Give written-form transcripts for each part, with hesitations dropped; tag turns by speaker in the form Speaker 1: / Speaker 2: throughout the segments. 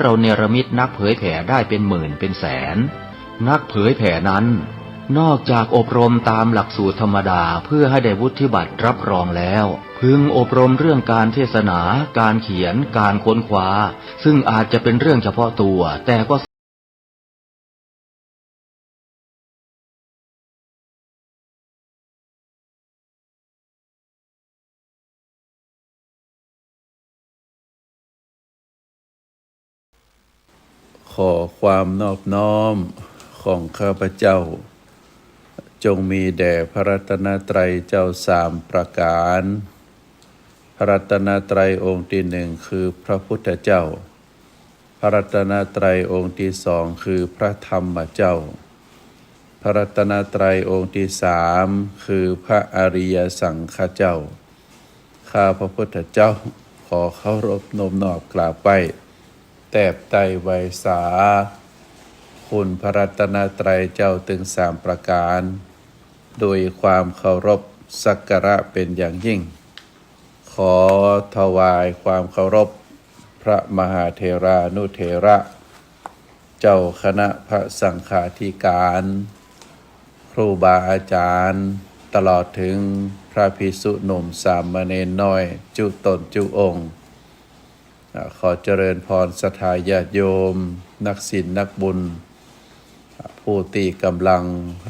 Speaker 1: เราเนรมิตนักเผยแผ่ได้เป็นหมื่นเป็นแสนนักเผยแผ่นั้นนอกจากอบรมตามหลักสูตรธรรมดาเพื่อให้ได้วุฒิบัตรรับรองแล้วพึงอบรมเรื่องการเทศนาการเขียนการค้นคว้าซึ่งอาจจะเป็นเรื่องเฉพาะตัวแต่ก็
Speaker 2: ขอความนอบน้อมของข้าพเจ้าจงมีแด่พระรัตนตรัยเจ้าสามประการพระรัตนตรัยองค์ที่หนึ่งคือพระพุทธเจ้าพระรัตนตรัยองค์ที่สองคือพระธรรมเจ้าพระรัตนตรัยองค์ที่สามคือพระอริยสังฆเจ้าข้าพระพุทธเจ้าขอเคารพนอบน้อมกราบไหว้แตบไตรไวสาคุณพระรัตนตรัยเจ้าถึงสามประการโดยความเคารพสักการะเป็นอย่างยิ่งขอถวายความเคารพพระมหาเถรานุเถระเจ้าคณะพระสังฆาธิการครูบาอาจารย์ตลอดถึงพระภิกษุหนุ่มสามเณรน้อยจุตนจุองค์ขอเจริญพรศรัทธาญาติโยมนักศีลนักบุญผู้ที่กำลัง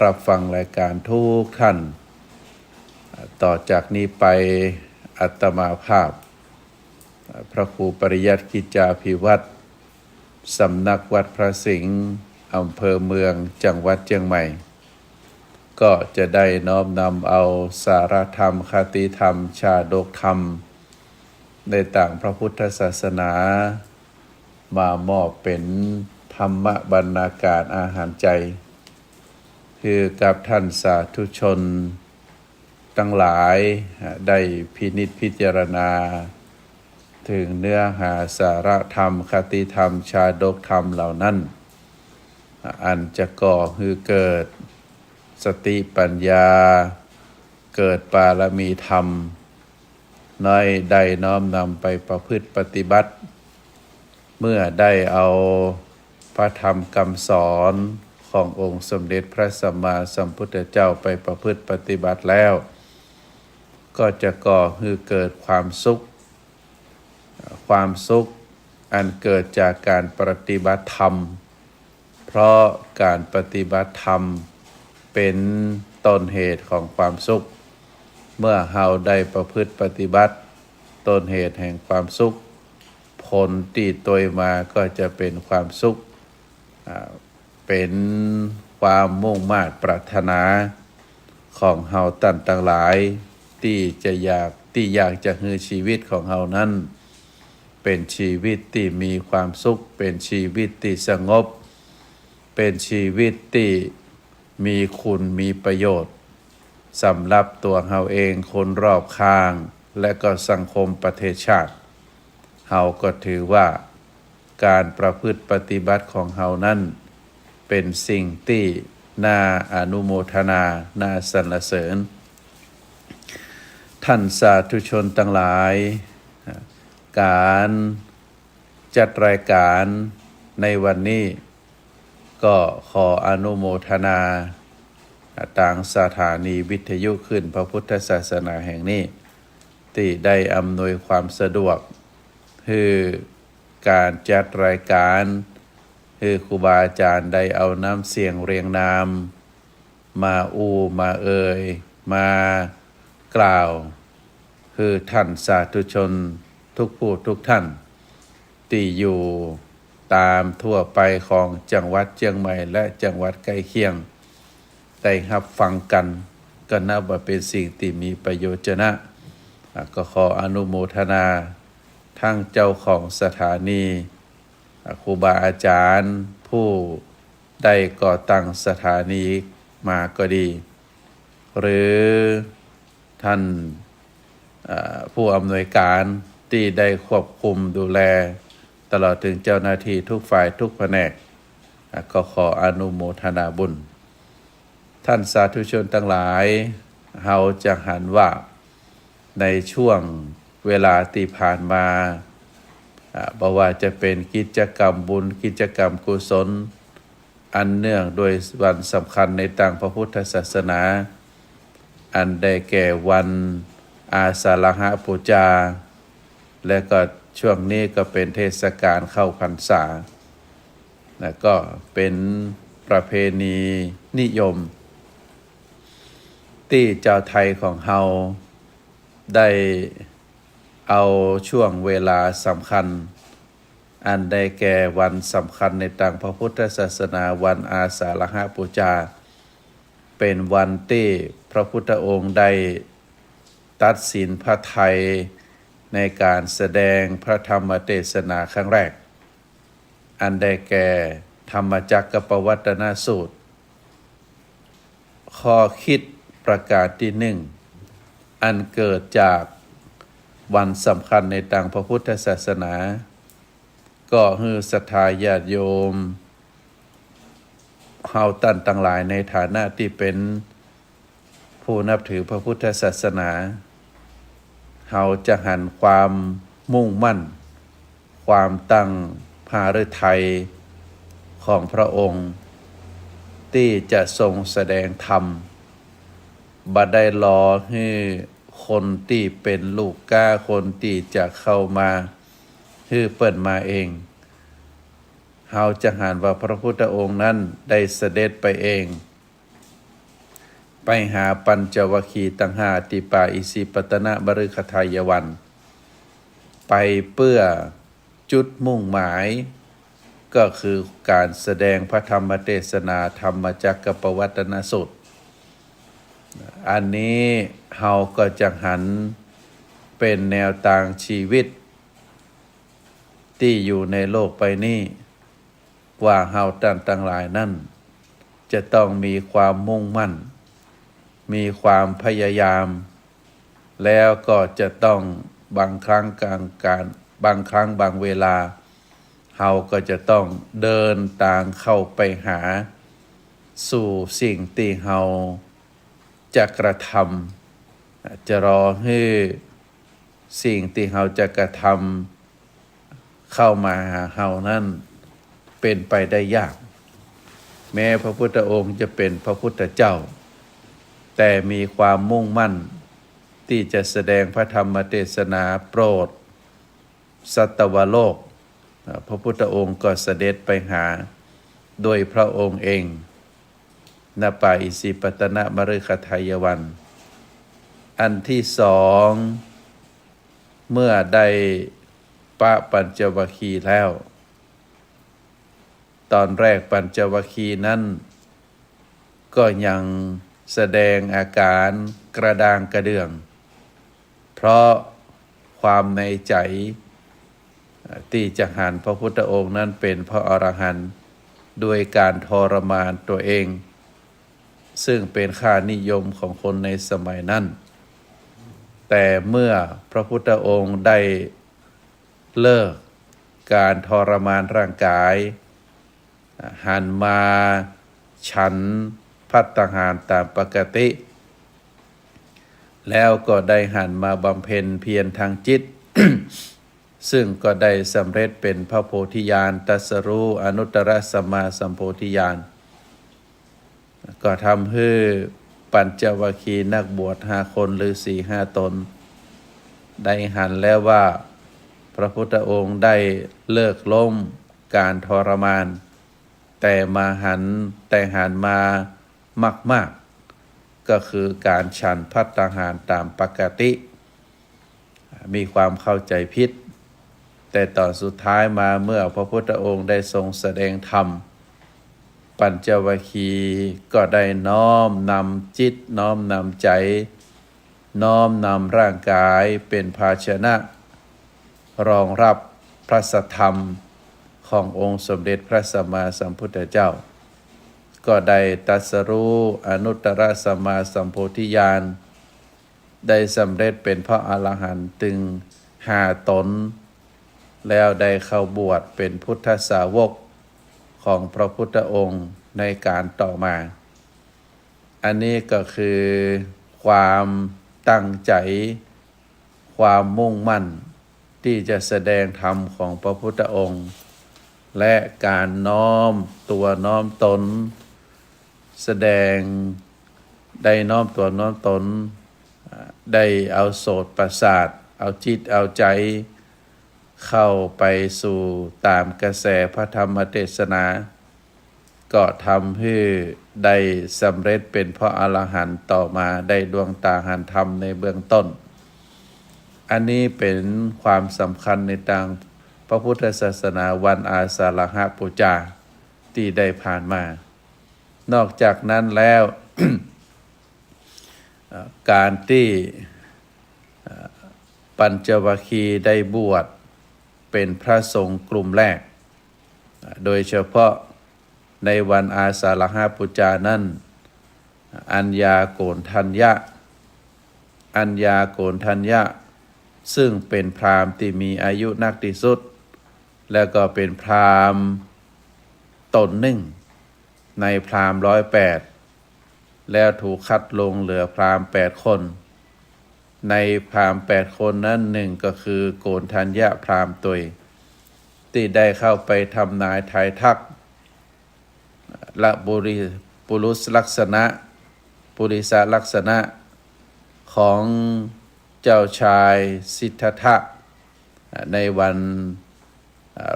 Speaker 2: รับฟังรายการทุกท่านต่อจากนี้ไปอาตมาภาพพระครูปริยัติกิจจาภิวัตรสำนักวัดพระสิงห์อำเภอเมืองจังหวัดเชียงใหม่ก็จะได้น้อมนำเอาสารธรรมคติธรรมชาดกธรรมในต่างพระพุทธศาสนามามอบเป็นธรรมบรรณาการอาหารใจคือกับท่านสาธุชนทั้งหลายได้พินิจพิจารณาถึงเนื้อหาสาระธรรมคติธรรมชาดกธรรมเหล่านั้นอันจะก่อให้เกิดสติปัญญาเกิดบารมีธรรมน้อยได้น้อมนำไปประพฤติปฏิบัติเมื่อได้เอาพระธรรมคำสอนขององค์สมเด็จพระสัมมาสัมพุทธเจ้าไปประพฤติปฏิบัติแล้วก็จะก่อให้เกิดความสุขอันเกิดจากการปฏิบัติธรรมเพราะการปฏิบัติธรรมเป็นต้นเหตุของความสุขเมื่อเราได้ประพฤติปฏิบัติต้นเหตุแห่งความสุขผลที่ตวยมาก็จะเป็นความสุขเป็นความมุ่งมา่ปรารถนาของเราต่างหลายที่อยากจะให้ชีวิตของเรานั้นเป็นชีวิตที่มีความสุขเป็นชีวิตที่สงบเป็นชีวิตที่มีคุณมีประโยชน์สำหรับตัวเราเองคนรอบข้างและก็สังคมประเทศชาติเราก็ถือว่าการประพฤติปฏิบัติของเรานั้นเป็นสิ่งที่น่าอนุโมทนาน่าสรรเสริญท่านสาธุชนทั้งหลายการจัดรายการในวันนี้ก็ขออนุโมทนาต่างสถานีวิทยุขึ้นพระพุทธศาสนาแห่งนี้ที่ได้อำนวยความสะดวกคือการจัดรายการคือครูบาอาจารย์ได้เอาน้ำเสียงเรียงนามมามาเอ่ยมากล่าวคือท่านสาธุชนทุกผู้ทุกท่านที่อยู่ตามทั่วไปของจังหวัดเชียงใหม่และจังหวัดใกล้เคียงได้รับฟังกันก็นับว่าเป็นสิ่งที่มีประโยชน์นะก็ขออนุโมทนาทั้งเจ้าของสถานีครูบาอาจารย์ผู้ได้ก่อตั้งสถานีมาก็ดีหรือท่านผู้อำนวยการที่ได้ควบคุมดูแลตลอดถึงเจ้าหน้าที่ทุกฝ่ายทุกแผนกก็ขออนุโมทนาบุญท่านสาธุชนทั้งหลายเราจะหันว่าในช่วงเวลาที่ผ่านมา บ่ว่าจะเป็นกิจกรรมบุญกิจกรรมกุศลอันเนื่องโดยวันสำคัญในทางพระพุทธศาสนาอันได้แก่วันอาสาฬหบูชาและก็ช่วงนี้ก็เป็นเทศกาลเข้าพรรษาและก็เป็นประเพณีนิยมที่เจ้าไทยของเฮาได้เอาช่วงเวลาสำคัญอันได้แก่วันสำคัญในทางพระพุทธศาสนาวันอาสาฬหบูชาเป็นวันที่พระพุทธองค์ได้ตัดสินพระทัยในการแสดงพระธรรมเทศนาครั้งแรกอันได้แก่ธรรมจักรปวัตตนสูตรข้อคิดประกาศที่หนึ่งอันเกิดจากวันสำคัญในทางพระพุทธศาสนาก็ฮือศรัทธาญาติโยมเฮาตั้นทั้งหลายในฐานะที่เป็นผู้นับถือพระพุทธศาสนาเฮาจะหันความมุ่งมั่นความตั้งพาฤทัยของพระองค์ที่จะทรงแสดงธรรมบ่ได้รอให้คนที่เป็นลูกก้าคนที่จะเข้ามาฮือเปิดมาเองเฮาจะหันว่าพระพุทธองค์นั้นได้เสด็จไปเองไปหาปัญจวัคคีย์ตั้งห้าที่ป่าอิสิปตนบฤคทายวันไปเพื่อจุดมุ่งหมายก็คือการแสดงพระธรรมเทศนาธรรมจักรปวัตตนสูตรอันนี้เฮาก็จะหันเป็นแนวทางชีวิตที่อยู่ในโลกไปนี้ว่าเฮาทั้งหลายนั่นจะต้องมีความมุ่งมั่นมีความพยายามแล้วก็จะต้องบางครั้งบางครั้งบางเวลาเฮาก็จะต้องเดินทางเข้าไปหาสู่สิ่งที่เฮาจะกระทำจะรอให้สิ่งที่เฮาจะกระทำเข้ามาหาเฮานั้นเป็นไปได้ยากแม้พระพุทธองค์จะเป็นพระพุทธเจ้าแต่มีความมุ่งมั่นที่จะแสดงพระธรรมเทศนาโปรดสัตวโลกพระพุทธองค์ก็เสด็จไปหาโดยพระองค์เองณป่าอิสิปตนมฤคทายวันอันที่สองเมื่อได้ปะปัญจวัคคีย์แล้วตอนแรกปัญจวัคคีย์นั้นก็ยังแสดงอาการกระด้างกระเดื่องเพราะความในใจที่จะหันพระพุทธองค์นั้นเป็นพระอรหันต์ด้วยการทรมานตัวเองซึ่งเป็นค่านิยมของคนในสมัยนั้นแต่เมื่อพระพุทธองค์ได้เลิกการทรมานร่างกายหันมาฉันภัตตาหารตามปกติแล้วก็ได้หันมาบำเพ็ญเพียรทางจิต ซึ่งก็ได้สำเร็จเป็นพระโพธิญาณตรัสรู้อนุตตรสัมมาสัมโพธิญาณก็ทำให้ปัญจวัคคีย์นักบวช5 คนหรือ4-5 ตนได้หันแล้วว่าพระพุทธองค์ได้เลิกล้มการทรมานแต่หันมามากๆก็คือการฉันภัตตาหารตามปกติมีความเข้าใจผิดแต่ตอนสุดท้ายมาเมื่อพระพุทธองค์ได้ทรงแสดงธรรมปัญจวัคคีย์ก็ได้น้อมนำจิตน้อมนำใจน้อมนำร่างกายเป็นภาชนะรองรับพระสัทธรรมขององค์สมเด็จพระสัมมาสัมพุทธเจ้าก็ได้ตรัสรู้อนุตตรสัมมาสัมโพธิญาณได้สำเร็จเป็นพระอรหันต์ถึง5 ตนแล้วได้เข้าบวชเป็นพุทธสาวกของพระพุทธองค์ในการต่อมาอันนี้ก็คือความตั้งใจความมุ่งมั่น ที่จะแสดงธรรมของพระพุทธองค์ และการน้อมตัวน้อมตนแสดงได้น้อมตัวน้อมตนได้เอาโสตประสาทเอาจิตเอาใจเข้าไปสู่ตามกระแสพระธรรมเทศนาก็ทำให้ได้สำเร็จเป็นพระอรหันต์ต่อมาได้ดวงตาหันธรรมในเบื้องต้นอันนี้เป็นความสำคัญในทางพระพุทธศาสนาวันอาสาฬหบูชาที่ได้ผ่านมานอกจากนั้นแล้ว การที่ปัญจวัคคีย์ได้บวชเป็นพระสงฆ์กลุ่มแรกโดยเฉพาะในวันอาสาฬหบูชานั้นอัญญาโกณฑัญญะซึ่งเป็นพราหมณ์ที่มีอายุนักที่สุดแล้วก็เป็นพราหมณ์ตนหนึ่งในพราหมณ์108แล้วถูกคัดลงเหลือพราหมณ์8คนในพราหมณ์8คนนั้นหนึ่งก็คือโกณฑัญญะพราหมณ์ตัวที่ได้เข้าไปทำนายทายทักละปุรุษลักษณะปุริสลักษณะของเจ้าชายสิทธัตถะในวัน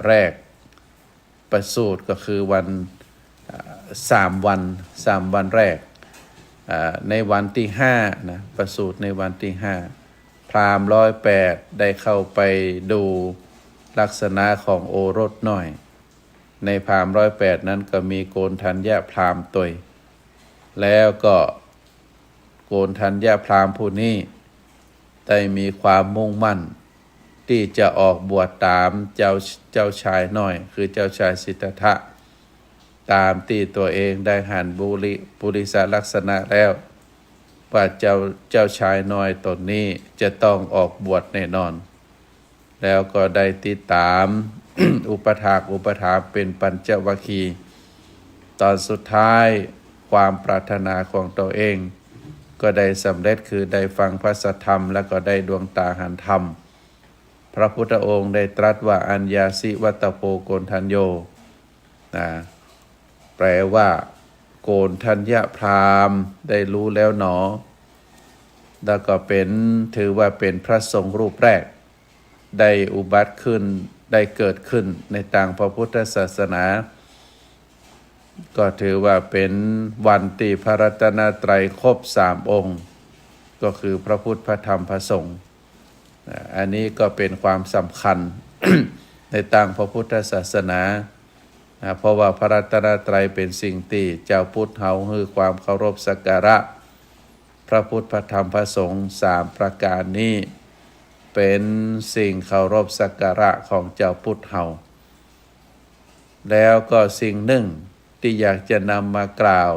Speaker 2: แรกประสูติก็คือวัน3 วันแรกในวันที่5นะประสูติในวันที่5พราหมณ์108ได้เข้าไปดูลักษณะของโอรสน้อยในพราหมณ์108นั้นก็มีโกณฑัญญะพราหมณ์ตัวแล้วก็โกณฑัญญะพราหมณ์ผู้นี้ได้มีความมุ่งมั่นที่จะออกบวชตามเจ้าชายน้อยคือเจ้าชายสิทธัตถะตามที่ตัวเองได้หันปุริสลักษณะแล้วว่าเจ้าชายน้อยตนนี้จะต้องออกบวชแน่นอนแล้วก็ได้ติดตาม อุปถากเป็นปัญจวัคคีย์ตอนสุดท้ายความปรารถนาของตัวเองก็ได้สำเร็จคือได้ฟังพระสัทธรรมแล้วก็ได้ดวงตาหันธรรมพระพุทธองค์ได้ตรัสว่าอัญญาสิวัตโปโกณฑัญโยแปลว่าโกณฑัญญะพราหมณ์ได้รู้แล้วหนอแล้วก็ถือว่าเป็นพระสงฆ์รูปแรกได้อุบัติขึ้นได้เกิดขึ้นในทางพระพุทธศาสนาก็ถือว่าเป็นวันที่พระรัตนตรัยครบ3 องค์ก็คือพระพุทธพระธรรมพระสงฆ์อันนี้ก็เป็นความสำคัญ ในทางพระพุทธศาสนาเพราะว่าพระรัตนตรัยเป็นสิ่งที่เจ้าพุทธเฮาให้ความเคารพสักการะพระพุทธพระธรรมพระสงฆ์3ประการนี้เป็นสิ่งเคารพสักการะของเจ้าพุทธเฮาแล้วก็สิ่งหนึ่งที่อยากจะนำมากล่าว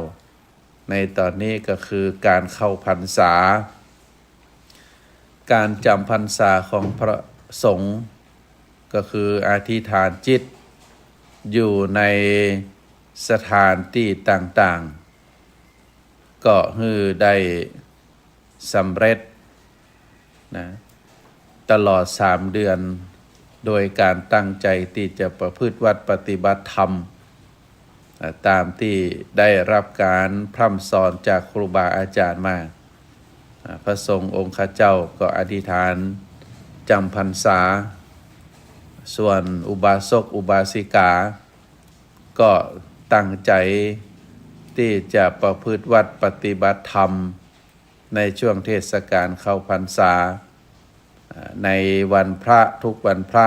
Speaker 2: ในตอนนี้ก็คือการเข้าพรรษาการจำพรรษาของพระสงฆ์ก็คืออธิษฐานจิตอยู่ในสถานที่ต่างๆก็คือได้สำเร็จนะตลอด3 เดือนโดยการตั้งใจที่จะประพฤติวัดปฏิบัติธรรมตามที่ได้รับการพร่ำสอนจากครูบาอาจารย์มาพระสงฆ์องค์ข้าเจ้าก็อธิษฐานจำพรรษาส่วนอุบาสกอุบาสิกาก็ตั้งใจที่จะประพฤติวัดปฏิบัติธรรมในช่วงเทศกาลเข้าพรรษาในวันพระทุกวันพระ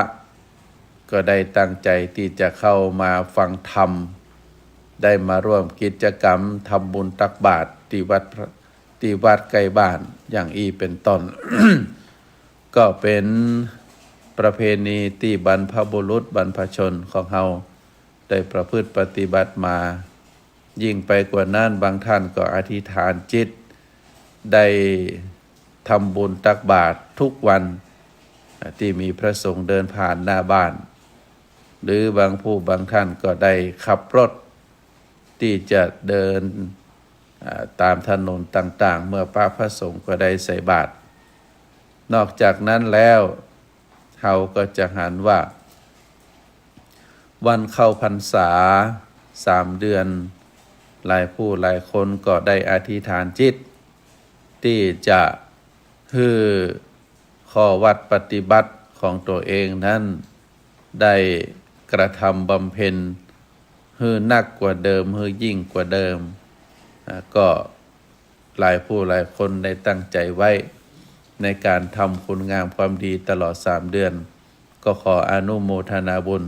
Speaker 2: ก็ได้ตั้งใจที่จะเข้ามาฟังธรรมได้มาร่วมกิจกรรมทำบุญตักบาตรที่วัดใกล้บ้านอย่างเป็นต้น ก็เป็นประเพณีที่บรรพบุรุษบรรพชนของเฮาได้ประพฤติปฏิบัติมายิ่งไปกว่านั้นบางท่านก็อธิษฐานจิตได้ทำบุญตักบาตรทุกวันที่มีพระสงฆ์เดินผ่านหน้าบ้านหรือบางท่านก็ได้ขับรถที่จะเดินตามถนนต่างๆเมื่อพระสงฆ์ก็ได้ใส่บาตรนอกจากนั้นแล้ว เขาก็จะหันว่าวันเข้าพรรษา3 เดือนหลายผู้หลายคนก็ได้อธิษฐานจิตที่จะฮือข้อวัดปฏิบัติของตัวเองนั้นได้กระทำบำเพ็ญฮือนักกว่าเดิมฮือยิ่งกว่าเดิมก็หลายผู้หลายคนได้ตั้งใจไว้ในการทำคุณงามความดีตลอด3 เดือนก็ขออนุโมทนาบุญ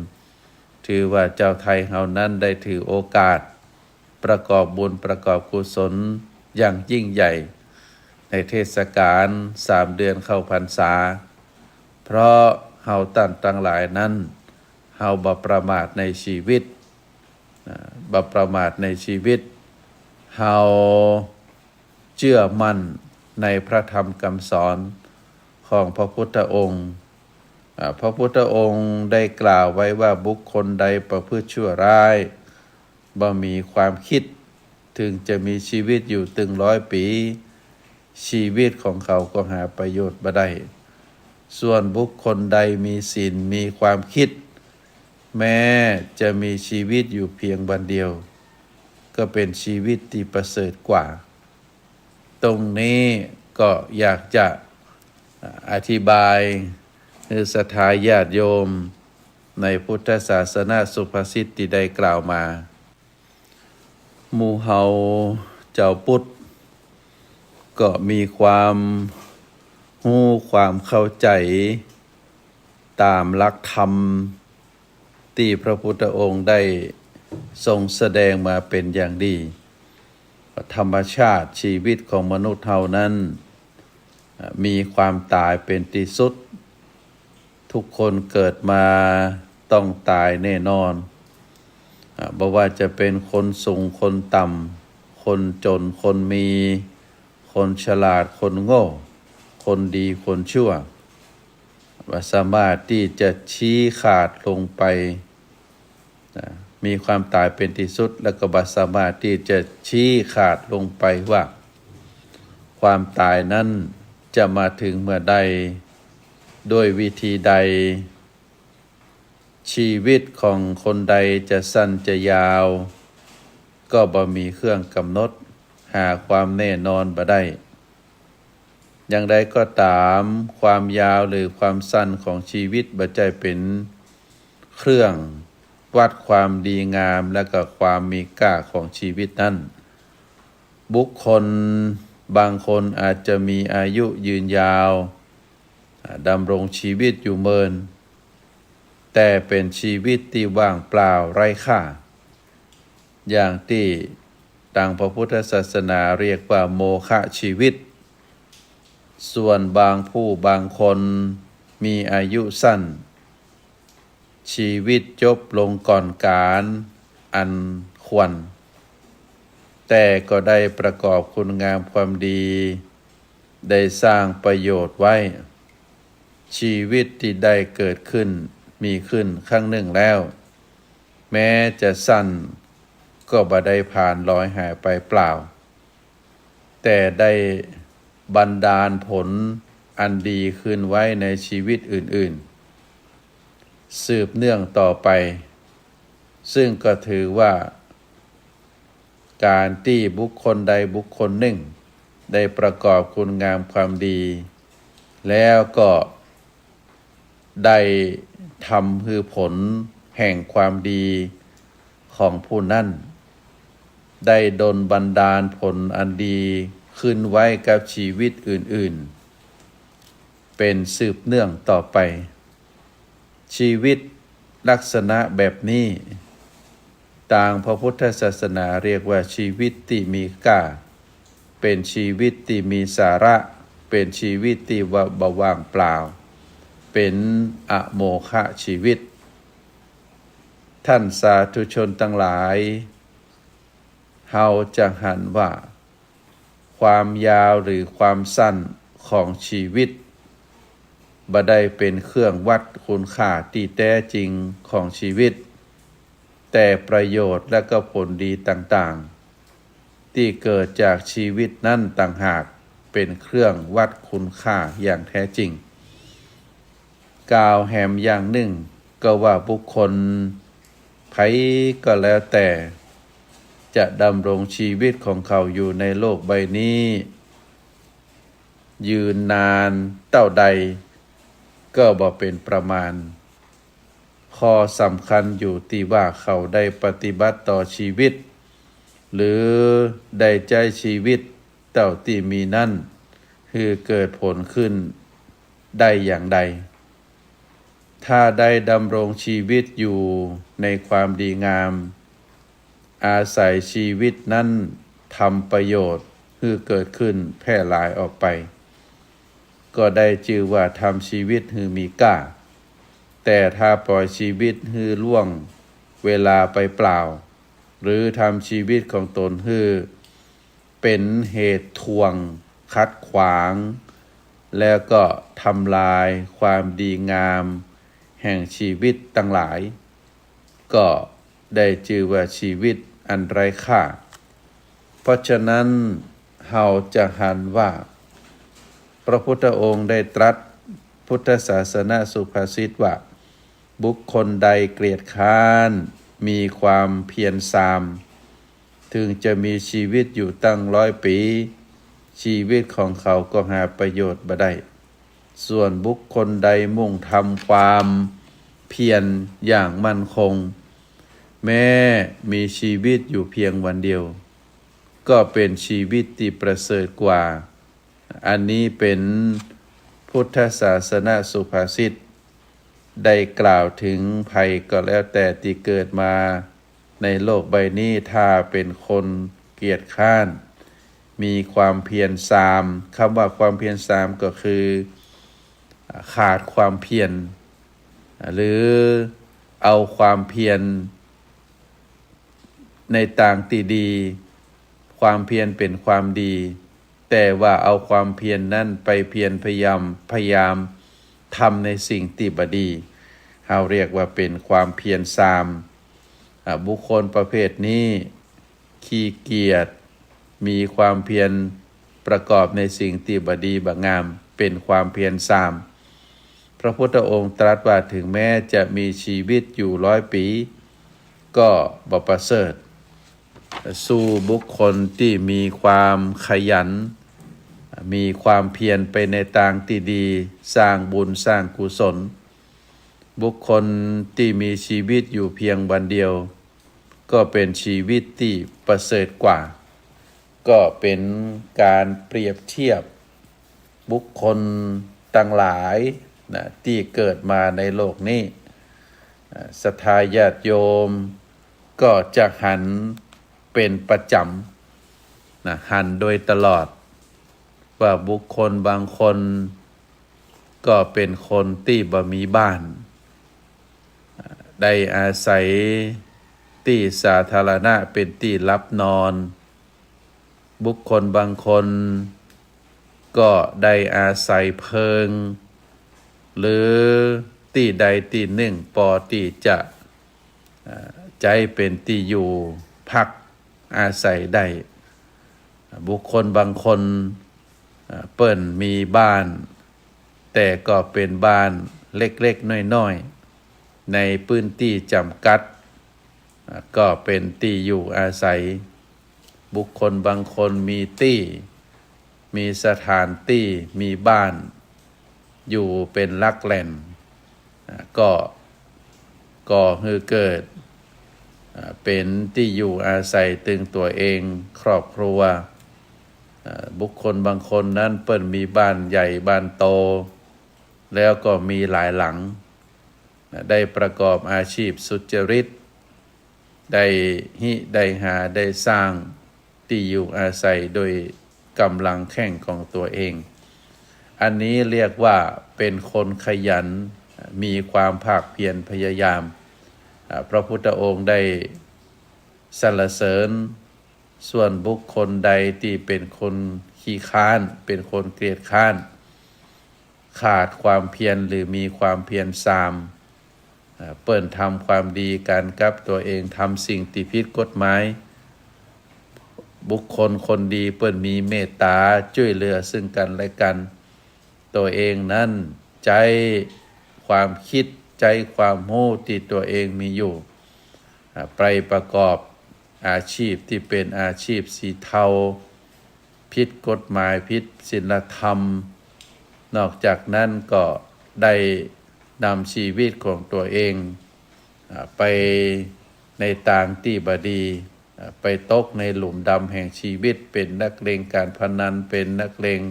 Speaker 2: ถือว่าเจ้าไทยเฮานั้นได้ถือโอกาสประกอบบุญประกอบกุศลอย่างยิ่งใหญ่ในเทศกาล3 เดือนเข้าพรรษาเพราะเฮาตั้งหลายนั้นเฮาบ่ประมาทในชีวิตบ่ประมาทในชีวิตเฮาเชื่อมั่นในพระธรรมคำสอนของพระพุทธองค์พระพุทธองค์ได้กล่าวไว้ว่าบุคคลใดประพฤติชั่วร้ายบ่มีความคิดถึงจะมีชีวิตอยู่ถึง100 ปีชีวิตของเขาก็หาประโยชน์บ่ได้ส่วนบุคคลใดมีศีลมีความคิดแม้จะมีชีวิตอยู่เพียงวันเดียวก็เป็นชีวิตที่ประเสริฐกว่าตรงนี้ก็อยากจะอธิบายให้ศรัทธาญาติโยมในพุทธศาสนาสุภาษิตที่ได้กล่าวมาหมู่เฮาเจ้าพุทธก็มีความรู้ความเข้าใจตามหลักธรรมที่พระพุทธองค์ได้ทรงแสดงมาเป็นอย่างดีธรรมชาติชีวิตของมนุษย์เฮานั้นมีความตายเป็นที่สุดทุกคนเกิดมาต้องตายแน่นอนบ่ว่าจะเป็นคนสูงคนต่ำคนจนคนมีคนฉลาดคนโง่คนดีคนชั่วบ่สามารถที่จะชี้ขาดลงไปมีความตายเป็นที่สุดแล้วก็บ่สามารถที่จะชี้ขาดลงไปว่าความตายนั้นจะมาถึงเมื่อใดด้วยวิธีใดชีวิตของคนใดจะสั้นจะยาวก็บ่มีเครื่องกำหนดหาความแน่นอนบ่ได้อย่างใดก็ตามความยาวหรือความสั้นของชีวิตบ่ใจเป็นเครื่องวัดความดีงามและก็ความมีค่าของชีวิตนั้นบุคคลบางคนอาจจะมีอายุยืนยาวดำรงชีวิตอยู่เมินแต่เป็นชีวิตที่ว่างเปล่าไร้ค่าอย่างที่ทางพระพุทธศาสนาเรียกว่าโมฆะชีวิตส่วนบางผู้บางคนมีอายุสั้นชีวิตจบลงก่อนการอันควรแต่ก็ได้ประกอบคุณงามความดีได้สร้างประโยชน์ไว้ชีวิตที่ได้เกิดขึ้นมีขึ้นครั้งหนึ่งแล้วแม้จะสั้นก็บ่ได้ผ่านลอยหายไปเปล่าแต่ได้บันดาลผลอันดีขึ้นไว้ในชีวิตอื่นๆสืบเนื่องต่อไปซึ่งก็ถือว่าการที่บุคคลใดบุคคลหนึ่งได้ประกอบคุณงามความดีแล้วก็ได้ทำคือผลแห่งความดีของผู้นั้นได้ดลบันดาลผลอันดีขึ้นไว้กับชีวิตอื่นๆเป็นสืบเนื่องต่อไปชีวิตลักษณะแบบนี้ต่างพระพุทธศาสนาเรียกว่าชีวิตที่มีค่าเป็นชีวิตที่มีสาระเป็นชีวิตที่บ่ว่างเปล่าเป็นอโมฆะชีวิตท่านสาธุชนทั้งหลายเฮาจะหันว่าความยาวหรือความสั้นของชีวิตบ่ได้เป็นเครื่องวัดคุณค่าที่แท้จริงของชีวิตแต่ประโยชน์และก็ผลดีต่างๆที่เกิดจากชีวิตนั้นต่างหากเป็นเครื่องวัดคุณค่าอย่างแท้จริง กล่าวแหมอย่างหนึ่งก็ว่าบุคคลไผก็แล้วแต่จะดำรงชีวิตของเขาอยู่ในโลกใบนี้ยืนนานเท่าใดก็บ่เป็นประมาณข้อสำคัญอยู่ที่ว่าเขาได้ปฏิบัติต่อชีวิตหรือได้ใจชีวิตเท่าที่มีนั่นคือเกิดผลขึ้นได้อย่างใดถ้าได้ดำรงชีวิตอยู่ในความดีงามอาศัยชีวิตนั้นทำประโยชน์คือเกิดขึ้นแพร่หลายออกไปก็ได้ชื่อว่าทำชีวิตคือมีค่าแต่ถ้าปล่อยชีวิตฮือล่วงเวลาไปเปล่าหรือทำชีวิตของตนฮือเป็นเหตุทวงขัดขวางแล้วก็ทำลายความดีงามแห่งชีวิตทั้งหลายก็ได้ชื่อว่าชีวิตอันไร้ค่าเพราะฉะนั้นเฮาจะหันว่าพระพุทธองค์ได้ตรัสพุทธศาสนาสุภาษิตว่าบุคคลใดเกลียดค้านมีความเพียรทรามถึงจะมีชีวิตอยู่ตั้ง100 ปีชีวิตของเขาก็หาประโยชน์บ่ได้ส่วนบุคคลใดมุ่งทำความเพียรอย่างมั่นคงแม้มีชีวิตอยู่เพียงวันเดียวก็เป็นชีวิตที่ประเสริฐกว่าอันนี้เป็นพุทธศาสนาสุภาษิตได้กล่าวถึงภัยก็แล้วแต่ที่เกิดมาในโลกใบนี้ถ้าเป็นคนเกียจคร้านมีความเพียรทรามคำว่าความเพียรทรามก็คือขาดความเพียรหรือเอาความเพียรในต่างที่ดีความเพียรเป็นความดีแต่ว่าเอาความเพียรนั้นไปเพียรพยายามทำในสิ่งที่บ่ดีเราเรียกว่าเป็นความเพียรทรามบุคคลประเภทนี้ขี้เกียจมีความเพียรประกอบในสิ่งที่บ่ดีบ่งามเป็นความเพียรทรามพระพุทธองค์ตรัสว่าถึงแม้จะมีชีวิตอยู่100 ปีก็บ่ประเสริฐสู้บุคคลที่มีความขยันมีความเพียรไปในทางที่ดีสร้างบุญสร้างกุศลบุคคลที่มีชีวิตอยู่เพียงวันเดียวก็เป็นชีวิตที่ประเสริฐกว่าก็เป็นการเปรียบเทียบบุคคลต่างหลายนะที่เกิดมาในโลกนี้ศรัทธาญาติโยมก็จะหันเป็นประจำนะหันโดยตลอดว่าบุคคลบางคนก็เป็นคนที่บ่มีบ้านได้อาศัยที่สาธารณะเป็นที่รับนอนบุคคลบางคนก็ได้อาศัยเพิงหรือที่ใดที่หนึ่งพอที่จะใจเป็นที่อยู่พักอาศัยได้บุคคลบางคนเปิ้นมีบ้านแต่ก็เป็นบ้านเล็กๆน้อยๆในพื้นที่จำกัดก็เป็นที่อยู่อาศัยบุคคลบางคนมีที่มีสถานที่มีบ้านอยู่เป็นหลักแหล่งก็ให้เกิดเป็นที่อยู่อาศัยตึงตัวเองครอบครัวบุคคลบางคนนั้นเปิ้นมีบ้านใหญ่บ้านโตแล้วก็มีหลายหลังได้ประกอบอาชีพสุจริตได้หาได้สร้างที่อยู่อาศัยโดยกำลังแข่งของตัวเองอันนี้เรียกว่าเป็นคนขยันมีความภาคเพียรพยายามพระพุทธองค์ได้สรรเสริญส่วนบุคคลใดที่เป็นคนขี้ค้านเป็นคนเกลียดค้านขาดความเพียรหรือมีความเพียรทรามเปิ้นทำความดีกันกับตัวเองทำสิ่งที่ผิดกฎหมายบุคคลคนดีเปิ้นมีเมตตาช่วยเหลือซึ่งกันและกันตัวเองนั้นใจค ความคิดใจความโง่ที่ตัวเองมีอยู่ไปประกอบอาชีพที่เป็นอาชีพสีเทาผิดกฎหมายผิดศีลธรรมนอกจากนั้นก็ได้นำชีวิตของตัวเองไปในทางที่บดีไปตกในหลุมดำแห่งชีวิตเป็นนักเลงการพนันเป็นนักเลง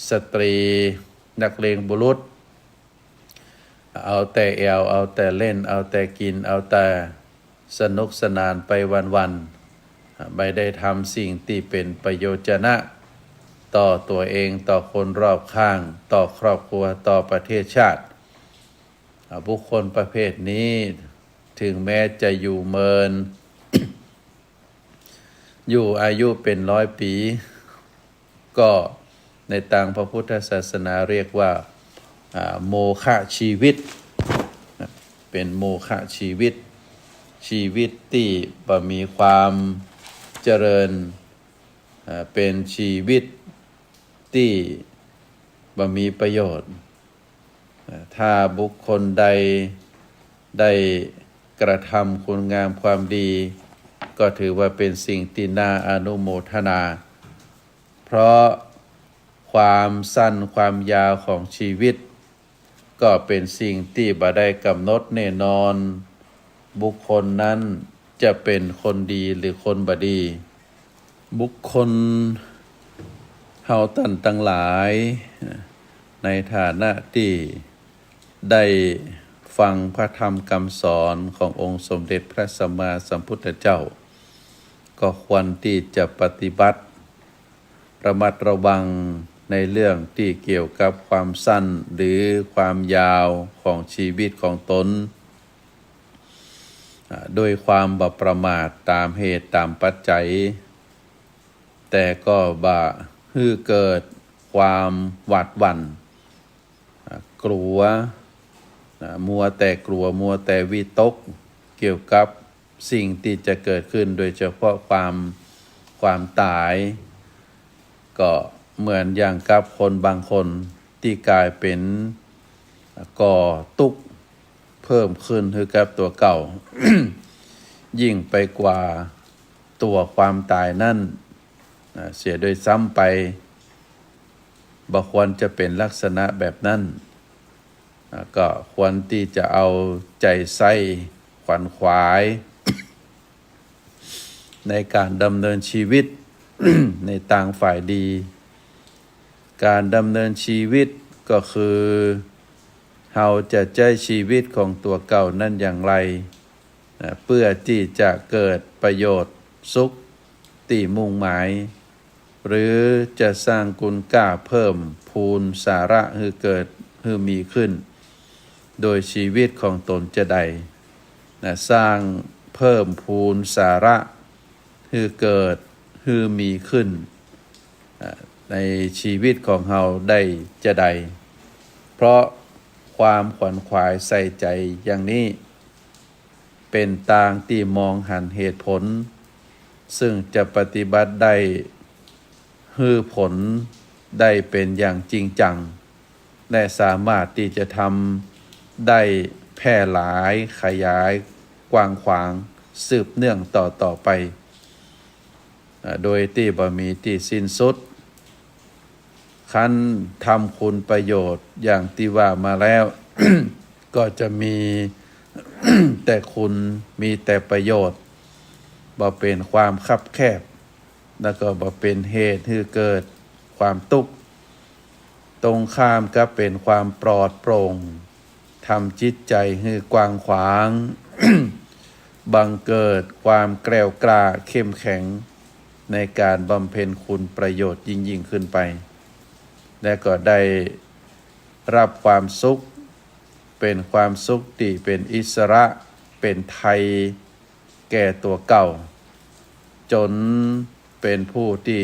Speaker 2: สตรีนักเลงบุรุษเอาแต่แอวเอาแต่เล่นเอาแต่กินเอาแต่สนุกสนานไปวันๆไม่ได้ทำสิ่งที่เป็นประโยชนะต่อตัวเองต่อคนรอบข้างต่อครอบครัวต่อประเทศชาติบุคคลประเภทนี้ถึงแม้จะอยู่เมิน อยู่อายุเป็น100 ปีก็ในทางพระพุทธศาสนาเรียกว่าโมฆะชีวิตเป็นโมฆะชีวิตชีวิตที่บ่มีความเจริญเป็นชีวิตที่บ่มีประโยชน์ถ้าบุคคลใดได้กระทำคุณงามความดีก็ถือว่าเป็นสิ่งที่น่าอนุโมทนาเพราะความสั้นความยาวของชีวิตก็เป็นสิ่งที่บ่ได้กำหนดแน่นอนบุคคลนั้นจะเป็นคนดีหรือคนบ่ดีบุคคลเฮาท่านทั้งหลายในฐานะที่ได้ฟังพระธรรมคำสอนขององค์สมเด็จพระสัมมาสัมพุทธเจ้าก็ควรที่จะปฏิบัติระมัดระวังในเรื่องที่เกี่ยวกับความสั้นหรือความยาวของชีวิตของตนโดยความบ่ประมาทตามเหตุตามปัจจัยแต่ก็บ่ให้เกิดความหวาดหวั่นกลัวมัวแต่กลัวมัวแต่วิตกเกี่ยวกับสิ่งที่จะเกิดขึ้นโดยเฉพาะความตายก็เหมือนอย่างกับคนบางคนที่กลายเป็นก่อทุกข์เพิ่มขึ้นคือกับตัวเก่า ยิ่งไปกว่าตัวความตายนั่นเสียโดยซ้ำไปบ่ควรจะเป็นลักษณะแบบนั้นก็ควรที่จะเอาใจใส่ขวัญขวาย ในการดำเนินชีวิต ในทางฝ่ายดีการดำเนินชีวิตก็คือเราจะใช้ชีวิตของตัวเก่านั่นอย่างไรเพื่อที่จะเกิดประโยชน์สุขที่มุ่งหมายหรือจะสร้างคุณค่าเพิ่มพูนสาระให้เกิดให้มีขึ้นโดยชีวิตของตนจะได้สร้างเพิ่มพูนสาระให้เกิดให้มีขึ้นในชีวิตของเราได้จะได้เพราะความขวนขวายใส่ใจอย่างนี้เป็นทางที่มองหันเหตุผลซึ่งจะปฏิบัติได้ให้ผลได้เป็นอย่างจริงจังและสามารถที่จะทำได้แพร่หลายขยายกว้างขวางสืบเนื่องต่อไปโดยที่บ่มีที่สิ้นสุดคันทำคุณประโยชน์อย่างที่ว่ามาแล้ว ก็จะมี แต่คุณมีแต่ประโยชน์บ่เป็นความคับแคบแล้วก็บ่เป็นเหตุให้เกิดความทุกข์ตรงข้ามก็เป็นความปลอดโปร่งทำจิตใจให้กว้างขวาง บังเกิดความแกล้วกล้าเข้มแข็งในการบำเพ็ญคุณประโยชน์ยิ่งขึ้นไปและก็ได้รับความสุขเป็นความสุขที่เป็นอิสระเป็นไทยแก่ตัวเก่าจนเป็นผู้ที่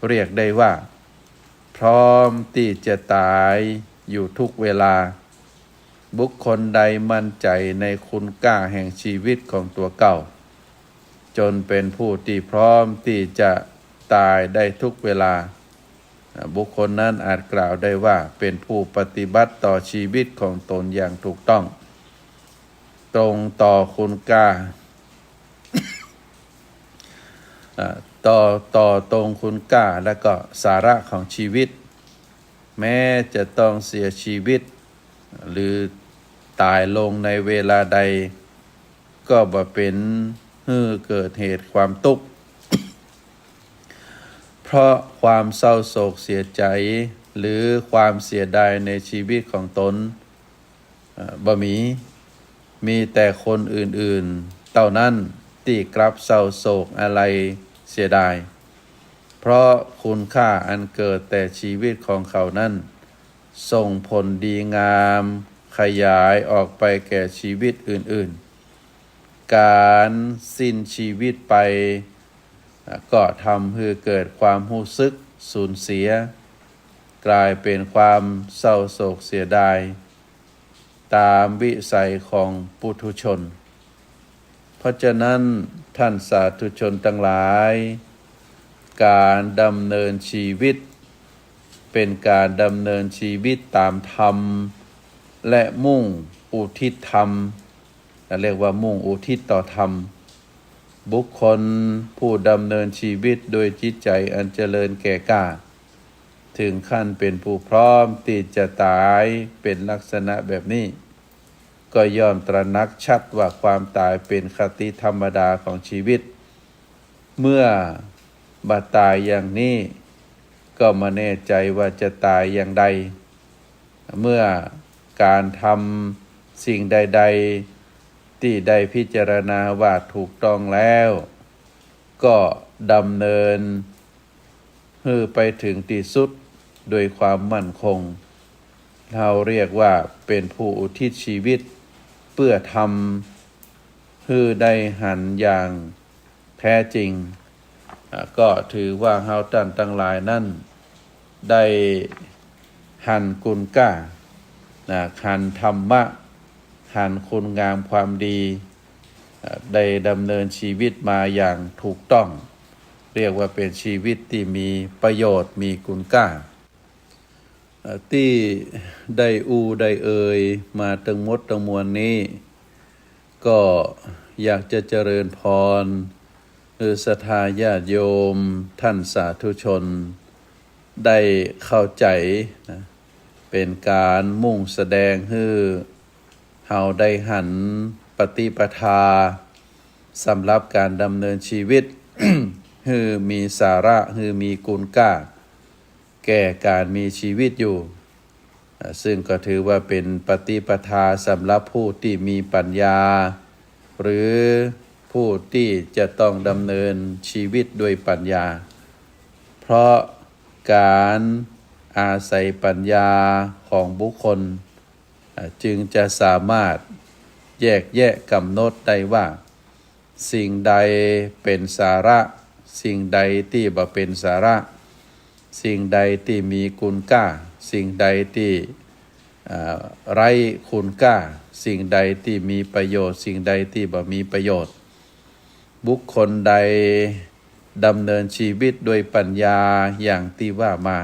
Speaker 2: เรียกได้ว่าพร้อมที่จะตายอยู่ทุกเวลาบุคคลใดมั่นใจในคุณค่าแห่งชีวิตของตัวเก่าจนเป็นผู้ที่พร้อมที่จะตายได้ทุกเวลา บุคคลนั้นอาจกล่าวได้ว่าเป็นผู้ปฏิบัติต่อชีวิตของตนอย่างถูกต้องตรงต่อคุณค่าต่อตรงคุณค่าและก็สาระของชีวิตแม้จะต้องเสียชีวิตหรือตายลงในเวลาใดก็บ่เป็นให้เกิดเหตุความทุกข์เพราะความเศร้าโศกเสียใจหรือความเสียดายในชีวิตของตนบ่มีแต่คนอื่นๆเท่านั้นที่กลับเศร้าโศกอะไรเสียดายเพราะคุณค่าอันเกิดแต่ชีวิตของเขานั้นส่งผลดีงามขยายออกไปแก่ชีวิตอื่นๆการสิ้นชีวิตไปก็ทำให้เกิดความรู้สึกสูญเสียกลายเป็นความเศร้าโศกเสียดายตามวิสัยของปุถุชนเพราะฉะนั้นท่านสาธุชนทั้งหลายการดำเนินชีวิตเป็นการดำเนินชีวิตตามธรรมและมุ่งอุทิศธรรมเรียกว่ามุ่งอุทิศต่อธรรมบุคคลผู้ดำเนินชีวิตโดยจิตใจอันเจริญแก่กล้าถึงขั้นเป็นผู้พร้อมที่จะตายเป็นลักษณะแบบนี้ก็ย่อมตระหนักชัดว่าความตายเป็นคติธรรมดาของชีวิตเมื่อบัดตายอย่างนี้ก็มาแน่ใจว่าจะตายอย่างใดเมื่อการทำสิ่งใดๆที่ได้พิจารณาว่าถูกต้องแล้วก็ดำเนินให้ไปถึงที่สุดโดยความมั่นคงเราเรียกว่าเป็นผู้อุทิศชีวิตเพื่อทำให้ได้หันอย่างแท้จริงก็ถือว่าเฮาท่านทั้งหลายนั้นได้หันคุณค่าหันธรรมะหันคุณงามความดีได้ดำเนินชีวิตมาอย่างถูกต้องเรียกว่าเป็นชีวิตที่มีประโยชน์มีคุณค่าที่ได้ได้เอ่ยมาทั้งหมดทั้งมวลนี้ก็อยากจะเจริญพรศรัทธาญาติโยมท่านสาธุชนได้เข้าใจเป็นการมุ่งแสดงให้เฮาได้หันปฏิปทาสำหรับการดำเนินชีวิต ให้มีสาระให้มีคุณค่าแก่การมีชีวิตอยู่ซึ่งก็ถือว่าเป็นปฏิปทาสำหรับผู้ที่มีปัญญาหรือผู้ที่จะต้องดำเนินชีวิตด้วยปัญญาเพราะการอาศัยปัญญาของบุคคลจึงจะสามารถแยกแยะกำหนดได้ว่าสิ่งใดเป็นสาระสิ่งใดที่บ่เป็นสาระสิ่งใดที่มีคุณค่าสิ่งใดที่ไร้คุณค่าสิ่งใดที่มีประโยชน์สิ่งใดที่บ่มีประโยชน์บุคคลใดดำเนินชีวิตด้วยปัญญาอย่างที่ว่ามา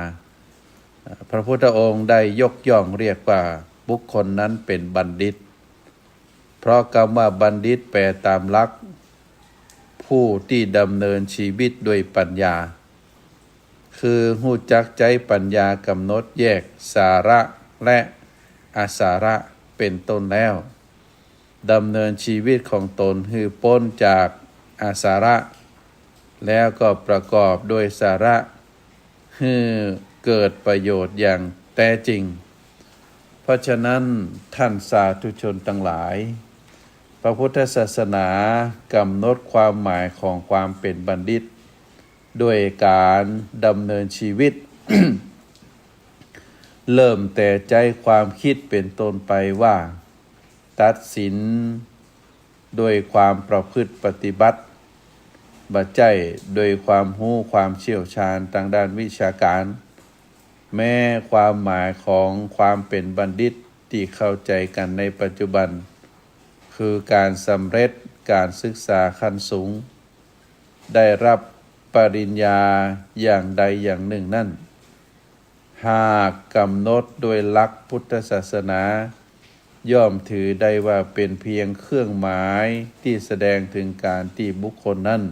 Speaker 2: พระพุทธองค์ได้ยกย่องเรียกว่าบุคคลนั้นเป็นบัณฑิตเพราะคำว่าบัณฑิตแปลตามหลักผู้ที่ดำเนินชีวิตด้วยปัญญาคือรู้จักใจปัญญากำหนดแยกสาระและอสาระเป็นต้นแล้วดำเนินชีวิตของตนให้พ้นจากอสาระแล้วก็ประกอบด้วยสาระให้เกิดประโยชน์อย่างแท้จริงเพราะฉะนั้นท่านสาธุชนทั้งหลายพระพุทธศาสนากำหนดความหมายของความเป็นบัณฑิตด้วยการดำเนินชีวิต เริ่มแต่ใจความคิดเป็นต้นไปว่าตัดสินโดยความประพฤติปฏิบัติบัดใจโดยความรู้ความเชี่ยวชาญทางด้านวิชาการแม้ความหมายของความเป็นบัณฑิตที่เข้าใจกันในปัจจุบันคือการสำเร็จการศึกษาขั้นสูงได้รับปริญญาอย่างใดอย่างหนึ่งนั่น หากกำหนดโดยหลักพุทธศาสนาย่อมถือได้ว่าเป็นเพียงเครื่องหมายที่แสดงถึงการที่บุคคลนั้น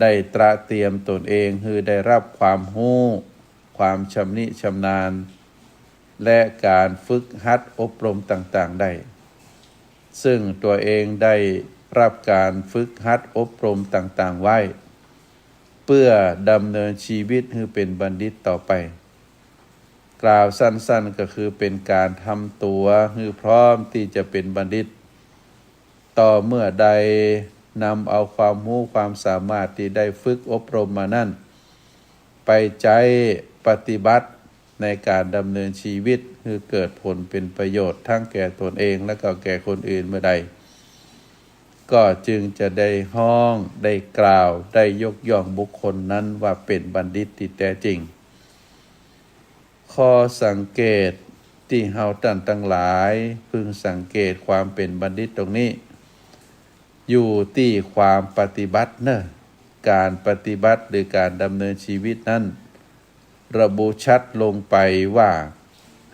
Speaker 2: ได้ตระเตรียมตนเองคือได้รับความรู้ความชำนิชำนาญและการฝึกหัดอบรมต่างๆได้ซึ่งตัวเองได้รับการฝึกหัดอบรมต่างๆไว้เพื่อดำเนินชีวิตให้เป็นบัณฑิตต่อไปกล่าวสั้นๆก็คือเป็นการทำตัวให้พร้อมที่จะเป็นบัณฑิตต่อเมื่อใดนำเอาความรู้ความสามารถที่ได้ฝึกอบรมมานั่นไปใช้ปฏิบัติในการดำเนินชีวิตคือเกิดผลเป็นประโยชน์ทั้งแก่ตนเองและก็แก่คนอื่นเมื่อใดก็จึงจะได้ห้องได้กล่าวได้ยกย่องบุคคลนั้นว่าเป็นบัณฑิตที่แท้จริงข้อสังเกตที่เฮาท่านทั้งหลายพึงสังเกตความเป็นบัณฑิตตรงนี้อยู่ที่ความปฏิบัติเนอะการปฏิบัติหรือการดำเนินชีวิตนั้นระบุชัดลงไปว่า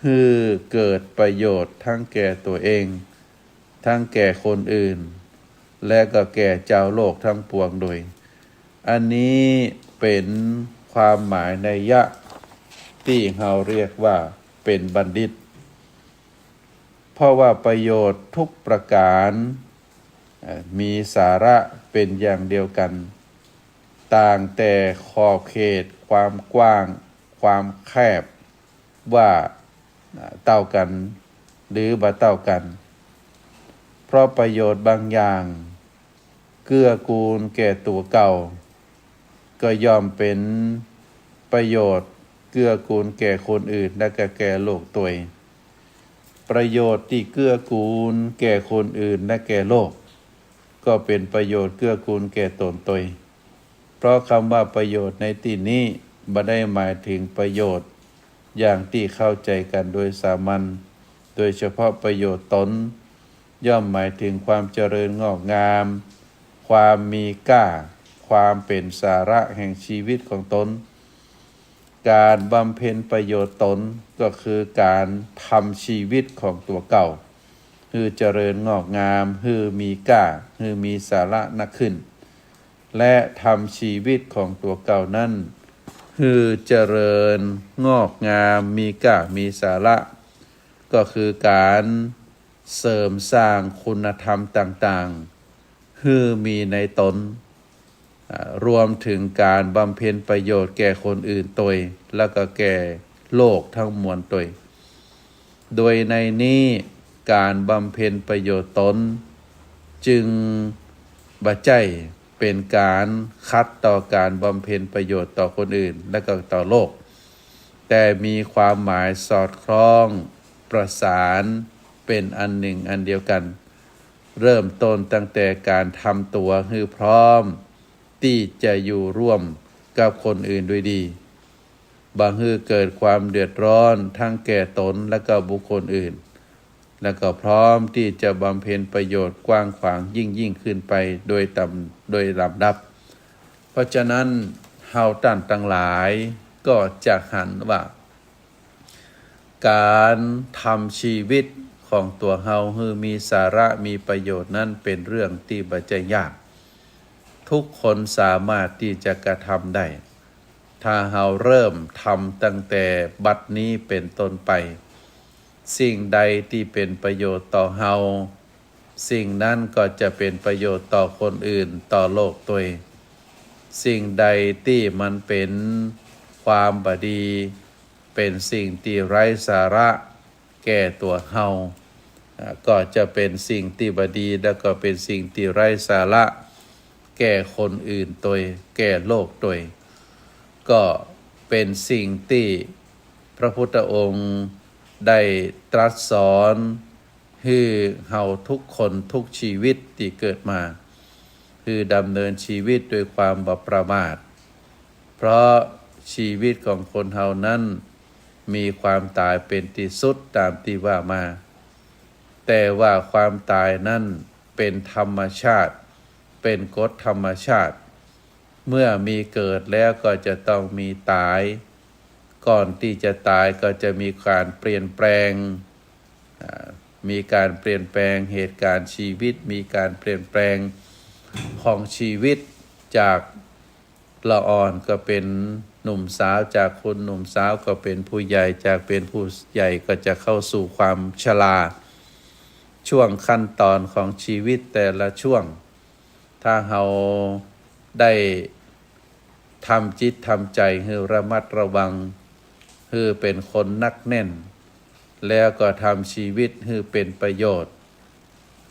Speaker 2: คือเกิดประโยชน์ทั้งแก่ตัวเองทั้งแก่คนอื่นและก็แก่เจ้าโลกทั้งปวงโดยอันนี้เป็นความหมายนัยยะที่เราเรียกว่าเป็นบัณฑิตเพราะว่าประโยชน์ทุกประการมีสาระเป็นอย่างเดียวกันต่างแต่ขอบเขตความกว้างความแคบว่าเท่ากันหรือบ่เท่ากันเพราะประโยชน์บางอย่างเกื้อกูลแก่ตัวเก่าก็ย่อมเป็นประโยชน์เกื้อกูลแก่คนอื่นและก็แก่โลกตัวเองประโยชน์ที่เกื้อกูลแก่คนอื่นและแก่โลกก็เป็นประโยชน์เกื้อกูลแก่ตนตัวเองเพราะคำว่าประโยชน์ในที่นี้บ่ได้หมายถึงประโยชน์อย่างที่เข้าใจกันโดยสามัญโดยเฉพาะประโยชน์ตนย่อมหมายถึงความเจริญงอกงามความมีค่าความเป็นสาระแห่งชีวิตของตนการบำเพ็ญประโยชน์ตนก็คือการทำชีวิตของตัวเก่าคือเจริญงอกงามคือมีค่าคือมีสาระนักขึ้นและทำชีวิตของตัวเก่านั้นคือเจริญงอกงามมีค่ามีสาระก็คือการเสริมสร้างคุณธรรมต่างๆคือมีในตนรวมถึงการบำเพ็ญประโยชน์แก่คนอื่นตนแล้วก็แก่โลกทั้งมวลตนโดยในนี้การบำเพ็ญประโยชน์ตนจึงบ่ใช่เป็นการคัดต่อการบำเพ็ญประโยชน์ต่อคนอื่นและก็ต่อโลกแต่มีความหมายสอดคล้องประสานเป็นอันหนึ่งอันเดียวกันเริ่มต้นตั้งแต่การทำตัวให้พร้อมที่จะอยู่ร่วมกับคนอื่นด้วยดีบ่ให้เกิดความเดือดร้อนทั้งแก่ตนและก็บุคคลอื่นและก็พร้อมที่จะบำเพ็ญประโยชน์กว้างขวางยิ่งขึ้นไปโดยลำดับเพราะฉะนั้นเฮาท่านทั้งหลายก็จะหันว่าการทำชีวิตของตัวเฮาให้มีสาระมีประโยชน์นั้นเป็นเรื่องที่บ่ใช่ยากทุกคนสามารถที่จะกระทำได้ถ้าเฮาเริ่มทำตั้งแต่บัดนี้เป็นต้นไปสิ่งใดที่เป็นประโยชน์ต่อเฮาสิ่งนั้นก็จะเป็นประโยชน์ต่อคนอื่นต่อโลกตัวเองสิ่งใดที่มันเป็นความบดีเป็นสิ่งที่ไร้สาระแก่ตัวเฮาก็จะเป็นสิ่งที่บดีแล้วก็เป็นสิ่งที่ไร้สาระแก่คนอื่นตัวแก่โลกตัวก็เป็นสิ่งที่พระพุทธองค์ได้ตรัสสอนให้เฮาทุกคนทุกชีวิตที่เกิดมาคือดำเนินชีวิตด้วยความบ่ประมาทเพราะชีวิตของคนเฮานั้นมีความตายเป็นที่สุดตามที่ว่ามาแต่ว่าความตายนั้นเป็นธรรมชาติเป็นกฎธรรมชาติเมื่อมีเกิดแล้วก็จะต้องมีตาย ก่อนที่จะตายก็จะมีการเปลี่ยนแปลงมีการเปลี่ยนแปลงเหตุการณ์ชีวิตมีการเปลี่ยนแปลงของชีวิตจากละอ่อนก็เป็นหนุ่มสาวจากคนหนุ่มสาวก็เป็นผู้ใหญ่จากเป็นผู้ใหญ่ก็จะเข้าสู่ความชราช่วงขั้นตอนของชีวิตแต่ละช่วงถ้าเราได้ทำจิตทำใจให้ระมัดระวังให้เป็นคนนักแน่นแล้วก็ทำชีวิตให้เป็นประโยชน์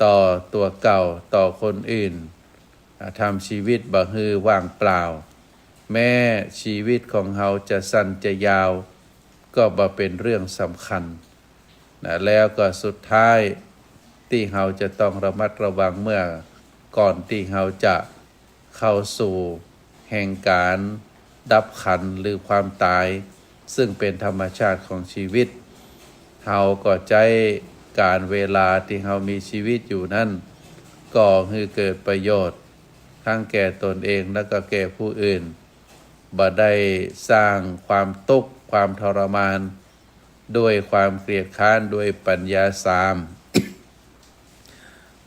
Speaker 2: ต่อตัวเก่าต่อคนอื่นทำชีวิตบ่ฮือว่างเปล่าแม้ชีวิตของเราจะสั้นจะยาวก็บ่เป็นเรื่องสำคัญแล้วก็สุดท้ายที่เราจะต้องระมัดระวังเมื่อก่อนที่เราจะเข้าสู่แห่งการดับขันธ์หรือความตายซึ่งเป็นธรรมชาติของชีวิตเราก็ใจการเวลาที่เรามีชีวิตอยู่นั้นก็ให้เกิดประโยชน์ทั้งแก่ตนเองและก็แก่ผู้อื่นบ่ได้สร้างความทุกข์ความทรมานด้วยความเกลียดค้านด้วยปัญญาสาม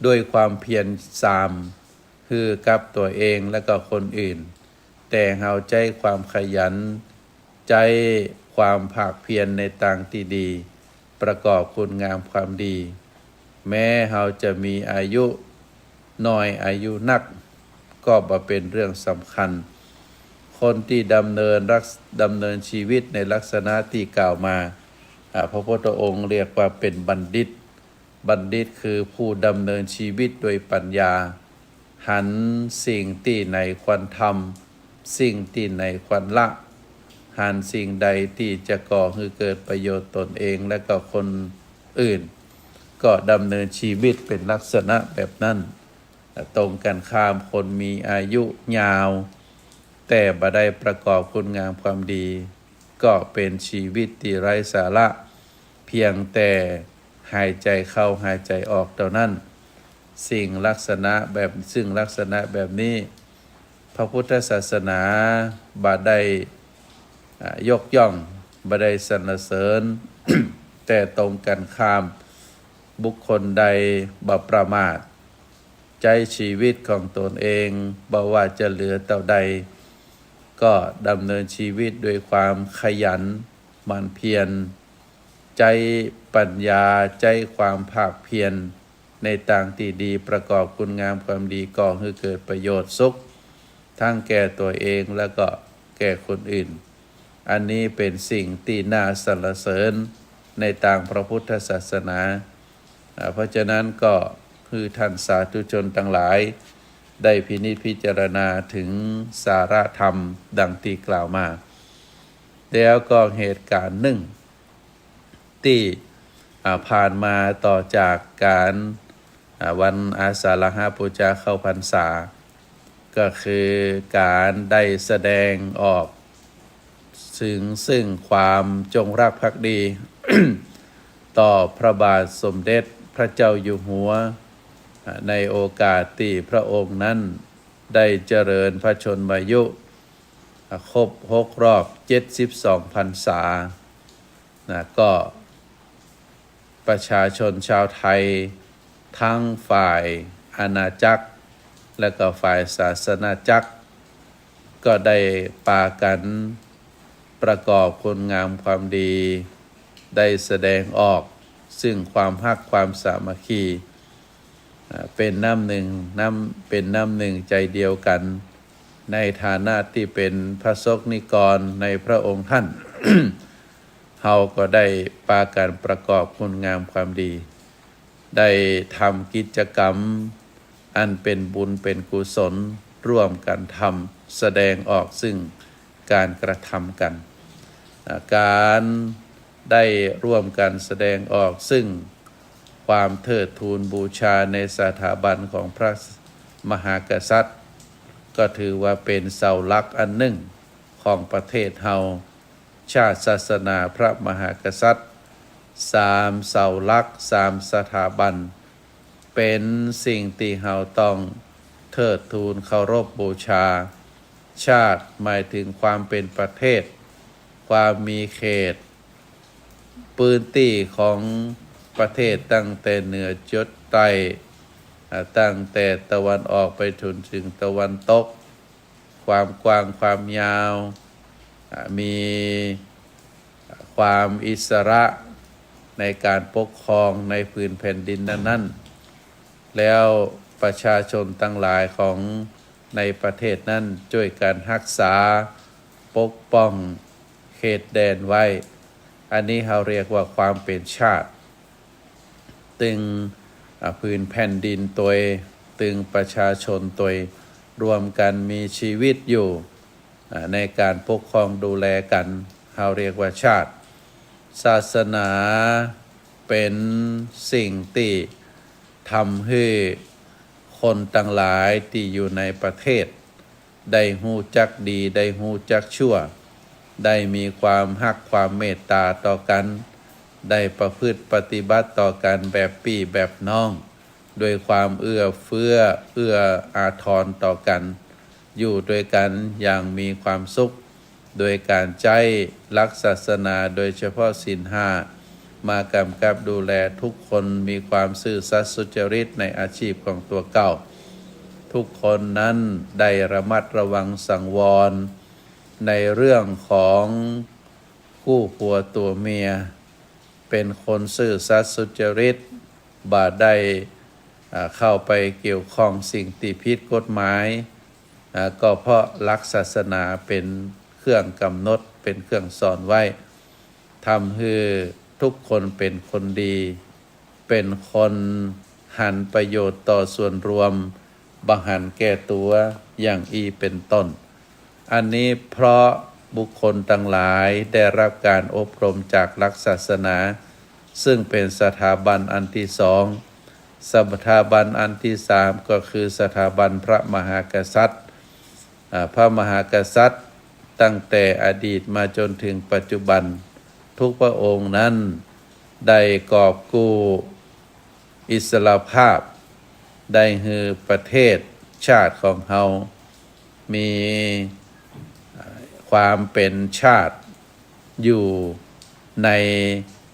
Speaker 2: ด้วยความเพียรสามคือกับตัวเองและก็คนอื่นแต่เฮาใจความขยันใจความภาคเพียรในทางที่ดีประกอบคุณงามความดีแม้เฮาจะมีอายุน้อยอายุนักก็บ่เป็นเรื่องสำคัญคนที่ดำเนินชีวิตในลักษณะที่กล่าวมาพระพุทธองค์เรียกว่าเป็นบัณฑิตบัณฑิตคือผู้ดำเนินชีวิตโดยปัญญาหันสิ่งที่ไหนควรทำสิ่งที่ไหนควรละหันสิ่งใดที่จะก่อให้เกิดประโยชน์ตนเองและก็คนอื่นก็ดำเนินชีวิตเป็นลักษณะแบบนั้นตรงกันข้ามคนมีอายุยาวแต่บ่ได้ประกอบคุณงามความดีก็เป็นชีวิตที่ไร้สาระเพียงแต่หายใจเข้าหายใจออกเท่านั้นซึ่งลักษณะแบบนี้พระพุทธศาสนาบ่ได้ยกย่องบ่ได้สรรเสริญ แต่ตรงกันข้ามบุคคลใดบ่ประมาทใจชีวิตของตนเองบ่ว่าจะเหลือเท่าใดก็ดำเนินชีวิตด้วยความขยันหมั่นเพียรใจปัญญาใจความภาคเพียรในทางที่ดีประกอบคุณงามความดีก่อให้เกิดประโยชน์สุขทั้งแก่ตัวเองและก็แก่คนอื่นอันนี้เป็นสิ่งที่น่าสรรเสริญในทางพระพุทธศาสนาเพราะฉะนั้นก็คือท่านสาธุชนทั้งหลายได้พินิจพิจารณาถึงสาระธรรมดังที่กล่าวมาแล้วก็เหตุการณ์หนึ่งที่ผ่านมาต่อจากการวันอาสาฬหบูชาเข้าพรรษาก็คือการได้แสดงออกซึ่งความจงรักภักดี ต่อพระบาทสมเด็จพระเจ้าอยู่หัวในโอกาสที่พระองค์นั้นได้เจริญพระชนมายุครบ6 รอบ72 พรรษาก็ประชาชนชาวไทยทั้งฝ่ายอาณาจักรและก็ฝ่ายศาสนาจักรก็ได้ปากันประกอบคุณงามความดีได้แสดงออกซึ่งความรักความสามัคคีเป็นน้ำหนึ่งใจเดียวกันในฐานะที่เป็นพระสงฆ์นิกรในพระองค์ท่าน เฮาก็ได้ปากันประกอบคุณงามความดีได้ทำกิจกรรมอันเป็นบุญเป็นกุศลร่วมกันทำแสดงออกซึ่งการกระทำกันการได้ร่วมกันแสดงออกซึ่งความเทิดทูนบูชาในสถาบันของพระมหากษัตริย์ก็ถือว่าเป็นเสาหลักอันหนึ่งของประเทศเฮาชาติศาสนาพระมหากษัตริย์3 เสาหลัก3 สถาบันเป็นสิ่งที่เฮาต้องเทิดทูนเคารพบูชาชาติหมายถึงความเป็นประเทศ ความมีเขตพื้นที่ของประเทศตั้งแต่เหนือจดใต้ตั้งแต่ตะวันออกไปถึงตะวันตกความกว้างความยาวมีความอิสระในการปกครองในพื้นแผ่นดินนั้นๆแล้วประชาชนทั้งหลายของในประเทศนั้นช่วยกันรักษาปกป้องเขตแดนไว้อันนี้เราเรียกว่าความเป็นชาติตึงพื้นแผ่นดินตัวตึงประชาชนตัวรวมกันมีชีวิตอยู่ในการปกครองดูแลกันเราเรียกว่าชาติศาสนาเป็นสิ่งที่ทำให้คนต่างหลายที่อยู่ในประเทศได้ฮู้จักดีได้ฮู้จักชั่วได้มีความฮักความเมตตาต่อกันได้ประพฤติปฏิบัติต่อกันแบบพี่แบบน้องด้วยความเอื้อเฟื้อเอื้ออาทรต่อกันอยู่ด้วยกันอย่างมีความสุขโดยการใจรักศาสนาโดยเฉพาะศีลห้ามากำกับดูแลทุกคนมีความซื่อสัตย์สุจริตในอาชีพของตัวเก่าทุกคนนั้นได้ระมัดระวังสังวรในเรื่องของคู่ผัวตัวเมียเป็นคนซื่อสัตย์สุจริตบ่ได้เข้าไปเกี่ยวข้องสิ่งที่ผิดกฎหมายก็เพราะหลักศาสนาเป็นเครื่องกำหนดเป็นเครื่องสอนไว้ทำให้ทุกคนเป็นคนดีเป็นคนหันประโยชน์ต่อส่วนรวมบังหันแก่ตัวอย่างเป็นต้นอันนี้เพราะบุคคลทั้งหลายได้รับการอบรมจากหลักศาสนาซึ่งเป็นสถาบันอันที่สองสถาบันอันที่สามก็คือสถาบันพระมหากษัตริย์พระมหากษัตริย์ตั้งแต่อดีตมาจนถึงปัจจุบันทุกพระองค์นั้นได้กอบกู้อิสรภาพได้ให้ประเทศชาติของเรามีความเป็นชาติอยู่ใน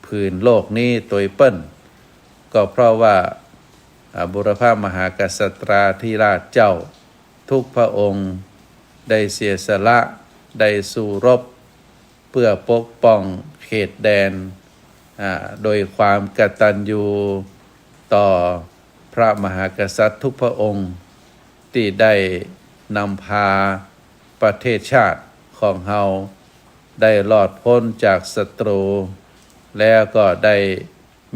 Speaker 2: ผืนโลกนี้โดยเปิ้นก็เพราะว่าบุรพมหากษัตริย์เจ้าทุกพระองค์ได้เสียสละได้สู้รบเพื่อปกป้องเขตแดนโดยความกตัญญูต่อพระมหากษัตริย์ทุกพระองค์ที่ได้นำพาประเทศชาติของเราได้รอดพ้นจากศัตรูแล้วก็ได้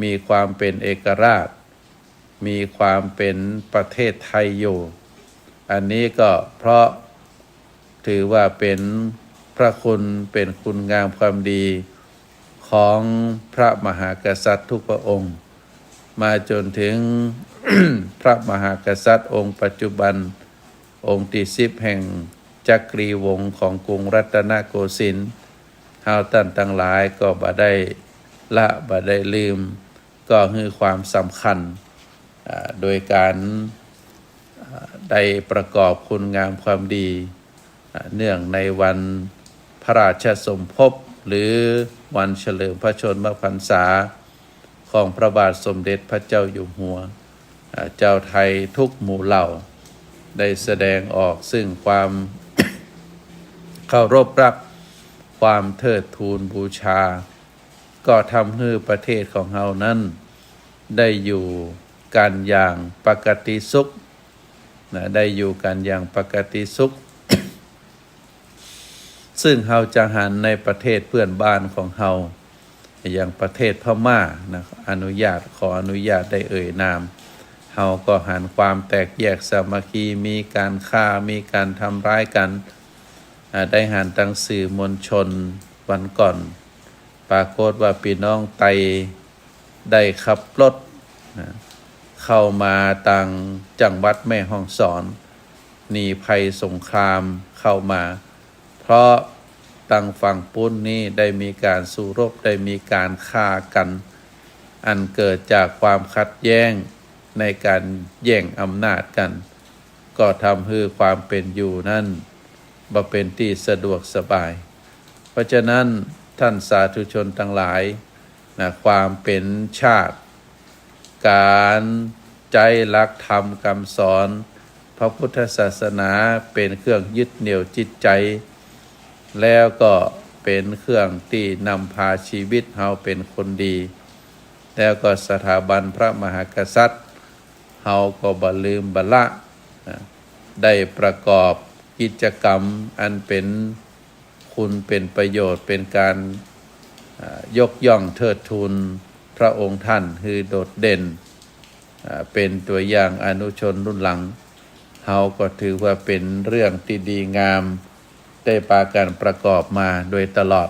Speaker 2: มีความเป็นเอกราชมีความเป็นประเทศไทยอยู่อันนี้ก็เพราะถือว่าเป็นพระคุณเป็นคุณงามความดีของพระมหากษัตริย์ทุกพระองค์มาจนถึง พระมหากษัตริย์องค์ปัจจุบันองค์ที่10แห่งจักรีวงศ์ของกรุงรัตนโกสินทร์เฮาท่านทั้งหลายก็บ่ได้ละบ่ได้ลืมก็คือความสำคัญโดยการได้ประกอบคุณงามความดีเนื่องในวันพระราชสมภพหรือวันเฉลิมพระชนมพรรษาของพระบาทสมเด็จพระเจ้าอยู่หัวเจ้าไทยทุกหมู่เหล่าได้แสดงออกซึ่งความ เคารพรักความเทิดทูนบูชาก็ทำให้ประเทศของเรานั้นได้อยู่กันอย่างปกติสุขได้อยู่กันอย่างปกติสุข ซึ่งเราจะหันในประเทศเพื่อนบ้านของเราอย่างประเทศพม่านะขออนุญาตได้เอ่ยนามเราก็หันความแตกแยกสามัคคีมีการฆ่ามีการทำร้ายกันได้หันตั้งสื่อมวลชนวันก่อนปรากฏว่าพี่น้องไตได้ขับรถเข้ามาต่างจังหวัดแม่ฮ่องสอนหนีภัยสงครามเข้ามาเพราะตั้งฝั่งปุ้นนี้ได้มีการสู้รบได้มีการฆ่ากันอันเกิดจากความขัดแย้งในการแย่งอำนาจกันก็ทำให้ความเป็นอยู่นั้นบ่เป็นที่สะดวกสบาย เพราะฉะนั้นท่านสาธุชนทั้งหลายนะความเป็นชาติการใจรักธรรมคำสอนพระพุทธศาสนาเป็นเครื่องยึดเหนี่ยวจิตใจแล้วก็เป็นเครื่องที่นำพาชีวิตเฮาเป็นคนดีแล้วก็สถาบันพระมหากษัตริย์เฮาก็บ่ลืมบ่ละได้ประกอบกิจกรรมอันเป็นคุณเป็นประโยชน์เป็นการยกย่องเทิดทูนพระองค์ท่านคือโดดเด่นเป็นตัวอย่างอนุชนรุ่นหลังเฮาก็ถือว่าเป็นเรื่องที่ดีงามได้ปาการประกอบมาโดยตลอด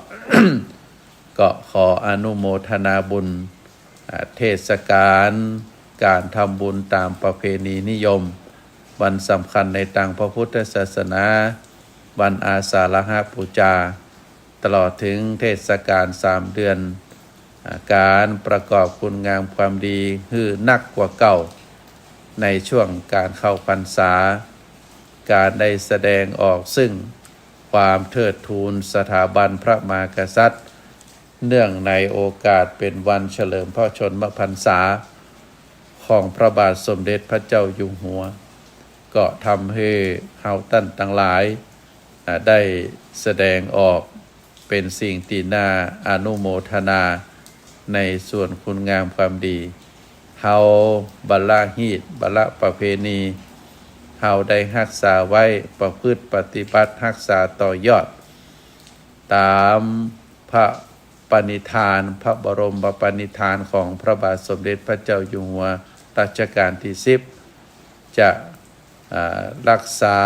Speaker 2: ก็ขออนุโมทนาบุญเทศกาลการทำบุญตามประเพณีนิยมวันสำคัญในทางพระพุทธศาสนาวันอาสาฬหบูชาตลอดถึงเทศกาล3 เดือนการประกอบคุณงามความดีคือนักกว่าเก่าในช่วงการเข้าพรรษาการได้แสดงออกซึ่งความเทิดทูนสถาบันพระมหากษัตริย์เนื่องในโอกาสเป็นวันเฉลิมพระชนมพรรษาของพระบาทสมเด็จพระเจ้าอยู่หัวก็ทำให้เฮาท่านทั้งหลายได้แสดงออกเป็นสิ่งที่น่าอนุโมทนาในส่วนคุณงามความดีเฮาบัลละฮีตบัลละประเพณีเฮาได้รักษาไว้ประพฤติปฏิบัติรักษาต่อยอดตามพระปณิธานพระบรมปณิธานของพระบาทสมเด็จพระเจ้าอยู่หัวรัชกาลที่10จะรักษา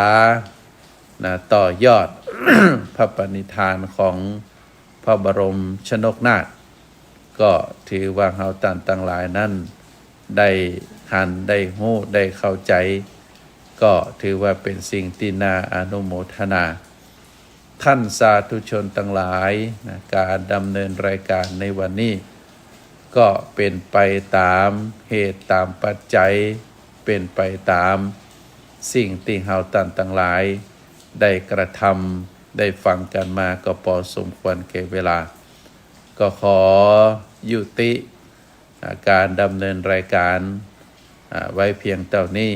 Speaker 2: ต่อยอด พระปณิธานของพระบรมชนกนาถก็ถือว่าเฮาท่านทั้งหลายนั้นได้หันได้ฮู้ได้เข้าใจก็ถือว่าเป็นสิ่งที่น่าอนุโมทนาท่านสาธุชนทั้งหลายการดำเนินรายการในวันนี้ก็เป็นไปตามเหตุตามปัจจัยเป็นไปตามสิ่งที่เฮาท่านทั้งหลายได้กระทำได้ฟังกันมาก็พอสมควรแก่เวลาก็ขอยุติการดำเนินรายการไว้เพียงเท่านี้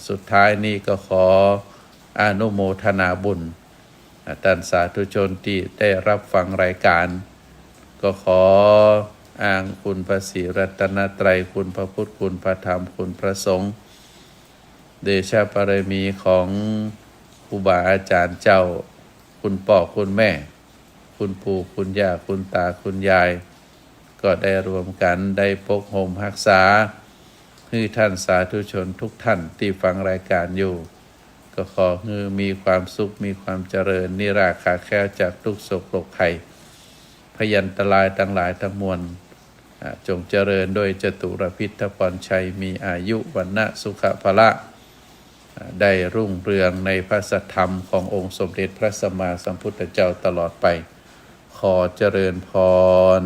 Speaker 2: สุดท้ายนี้ก็ขออนุโมทนาบุญท่านสาธุชนที่ได้รับฟังรายการก็ขออ้างคุณพระศรีรัตนตรัยคุณพระพุทธคุณพระธรรมคุณพระสงฆ์เดชะบารมีของครูบาอาจารย์เจ้าคุณพ่อคุณแม่คุณปู่คุณย่าคุณตาคุณยายก็ได้รวมกันได้ปกห่มรักษาให้ท่านสาธุชนทุกท่านที่ฟังรายการอยู่ก็ขอให้มีความสุขมีความเจริญนิราขาแค้วจากทุกโศกโรคภัยพยันตรายทั้งหลายทั้งมวลจงเจริญโดยจตุรพิธพรชัยมีอายุวันนะสุขภละได้รุ่งเรืองในพระสัทธรรมขององค์สมเด็จพระสัมมาสัมพุทธเจ้าตลอดไปขอเจริญพร